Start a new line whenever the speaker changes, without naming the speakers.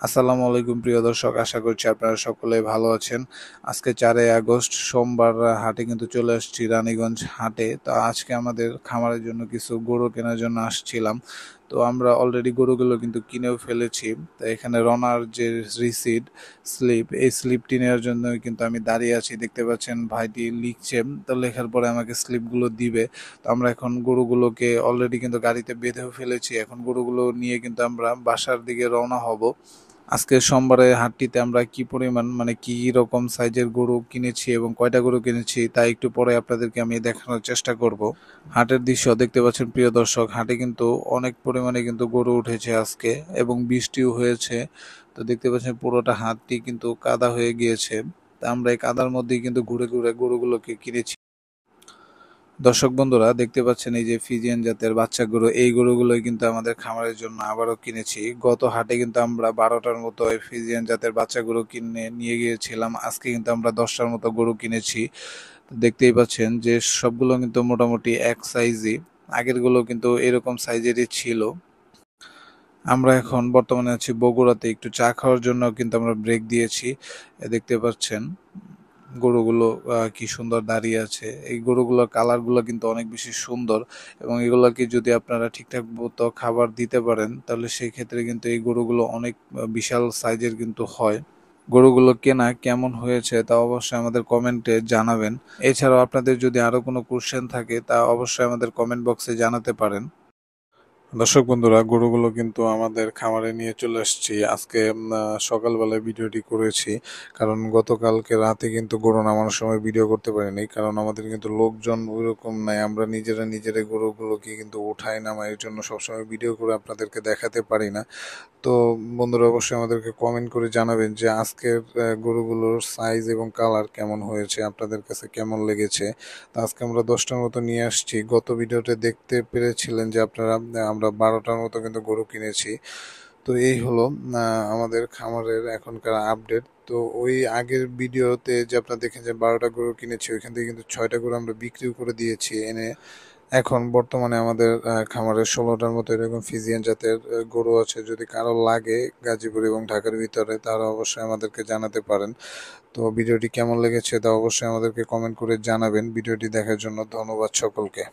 আসসালামু আলাইকুম প্রিয় দর্শক, আশা করছি আপনারা সকলে ভালো আছেন। আজকে 4 আগস্ট সোমবার হাটে কিন্তু চলে আসছি, রানীগঞ্জ হাটে। তো আজকে আমাদের খামারের জন্য কিছু গরু কেনার জন্য আসছিলাম। তো আমরা অলরেডি গরুগুলো কিন্তু কিনেও ফেলেছি। তো এখানে রনার যে স্লিপ, এই স্লিপটি নেওয়ার জন্য কিন্তু আমি দাঁড়িয়ে আছি। দেখতে পাচ্ছেন ভাইটি লিখছে, তো লেখার পরে আমাকে স্লিপগুলো দিবে। তো আমরা এখন গরুগুলোকে অলরেডি কিন্তু গাড়িতে বেঁধেও ফেলেছি। এখন গরুগুলো নিয়ে কিন্তু আমরা বাসার দিকে রওনা হব। আজকে সোমবারে হাটটিতে আমরা কি পরিমাণ কি রকম সাইজের গরু কিনেছি এবং কয়টা গরু কিনেছি তা একটু পরে আপনাদেরকে আমি দেখানোর চেষ্টা করব। হাটের দৃশ্য দেখতে পাচ্ছেন প্রিয় দর্শক, হাটে কিন্তু অনেক পরিমাণে কিন্তু গরু উঠেছে আজকে এবং বৃষ্টিও হয়েছে। তো দেখতে পাচ্ছেন পুরোটা হাটটি কিন্তু কাদা হয়ে গিয়েছে। তা আমরা এই কাদার মধ্যেই কিন্তু ঘুরে ঘুরে গরুগুলোকে কিনেছি। দর্শক বন্ধুরা, দেখতে পাচ্ছেন এই যে ফিজিয়ান জাতের বাচ্চা গরু, এই গরুগুলোই কিন্তু আমাদের খামারের জন্য আবারও কিনেছি। গত হাটে কিন্তু আমরা 12টার মতো এই ফিজিয়ান জাতের বাচ্চা গরু কিনে নিয়ে গিয়েছিলাম। আজকে কিন্তু আমরা 10টার মতো গরু কিনেছি। তো দেখতেই পাচ্ছেন যে সবগুলো কিন্তু মোটামুটি এক সাইজই। আগের গুলো কিন্তু এরকম সাইজেরই ছিল। আমরা এখন বর্তমানে আছি বগুড়াতে, একটু চা খাওয়ার জন্য কিন্তু আমরা ব্রেক দিয়েছি। দেখতে পাচ্ছেন গরুগুলো কি সুন্দর দাঁড়িয়ে আছে। এই গরুগুলোর কালারগুলো কিন্তু অনেক বেশি সুন্দর এবং এগুলোকে যদি আপনারা ঠিকঠাক মতো খাবার দিতে পারেন তাহলে সেই ক্ষেত্রে কিন্তু এই গরুগুলো অনেক বিশাল সাইজের কিন্তু হয়। গরুগুলো কেনা কেমন হয়েছে তা অবশ্যই আমাদের কমেন্টে জানাবেন। এছাড়াও আপনাদের যদি আরো কোনো কোশ্চেন থাকে তা অবশ্যই আমাদের কমেন্ট বক্সে জানাতে পারেন। দর্শক বন্ধুরা, গরুগুলো কিন্তু আমাদের খামারে নিয়ে চলে আসছি। আজকে সকালবেলায় ভিডিওটি করেছি, কারণ গতকালকে রাতে কিন্তু গরু নামানোর সময় ভিডিও করতে পারিনি, কারণ আমাদের কিন্তু লোকজন ওইরকম নাই। আমরা নিজেরা গরুগুলোকে কিন্তু উঠাই নামাই, এর জন্য সবসময় ভিডিও করে আপনাদেরকে দেখাতে পারি না। তো বন্ধুরা, অবশ্যই আমাদেরকে কমেন্ট করে জানাবেন যে আজকের গরুগুলোর সাইজ এবং কালার কেমন হয়েছে, আপনাদের কাছে কেমন লেগেছে। তো আজকে আমরা 10টার মতো নিয়ে আসছি। গত ভিডিওতে দেখতে পেরেছিলেন যে আপনারা আমরা 12টার মতো কিন্তু গরু কিনেছি। তো এই হলো আমাদের খামারের এখনকার আপডেট। তো ওই আগের ভিডিওতে যে আপনারা দেখেন যে 12টা গরু কিনেছি, ওইখান থেকে কিন্তু 6টা গরু আমরা বিক্রিও করে দিয়েছি এনে। এখন বর্তমানে আমাদের খামারে 16টার মতো এরকম ফিজিয়ান জাতের গরু আছে। যদি কারো লাগে গাজীপুর এবং ঢাকার ভিতরে, তারা অবশ্যই আমাদেরকে জানাতে পারেন। তো ভিডিওটি কেমন লেগেছে তা অবশ্যই আমাদেরকে কমেন্ট করে জানাবেন। ভিডিওটি দেখার জন্য ধন্যবাদ সকলকে।